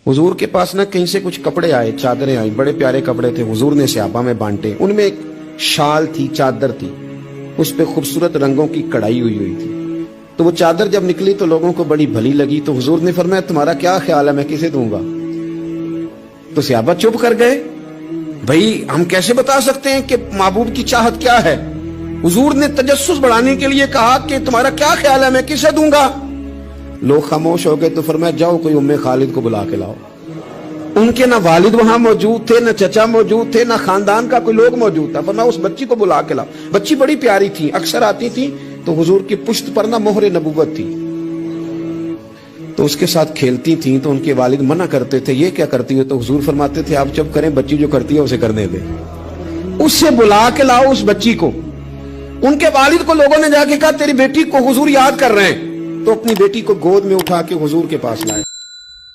हुजूर के पास ना कहीं से कुछ कपड़े आए, चादरें आई, बड़े प्यारे कपड़े थे। हुजूर ने सहाबा में बांटे। उनमें एक शाल थी, चादर थी, उस पे खूबसूरत रंगों की कढ़ाई हुई हुई थी। तो वो चादर जब निकली तो लोगों को बड़ी भली लगी। तो हुजूर ने फरमाया, तुम्हारा क्या ख्याल है, मैं किसे दूंगा? तो सहाबा चुप कर गए। भाई हम कैसे बता सकते हैं कि महबूब की चाहत क्या है? हुजूर ने तजस्सुस बढ़ाने के लिए कहा कि तुम्हारा क्या ख्याल है, मैं किसे दूंगा? लोग खामोश हो गए। तो फरमाया, जाओ कोई उम्मे खालिद को बुला के लाओ। उनके ना वालिद वहां मौजूद थे, ना चचा मौजूद थे, ना खानदान का कोई लोग मौजूद था। फरमाया, उस बच्ची को बुला के लाओ। बच्ची बड़ी प्यारी थी, अक्सर आती थी। तो हुजूर की पुश्त पर ना मोहरे नबूवत थी, तो उसके साथ खेलती थी। तो उनके वालिद मना करते थे, ये क्या करती हो? तो हुजूर फरमाते थे, आप जब करें, बच्ची जो करती है उसे करने दे, उससे बुला के लाओ उस बच्ची को। उनके वालिद को लोगों ने जाके कहा, तेरी बेटी को हुजूर याद कर रहे हैं। तो अपनी बेटी को गोद में उठा के हुजूर के पास लाए।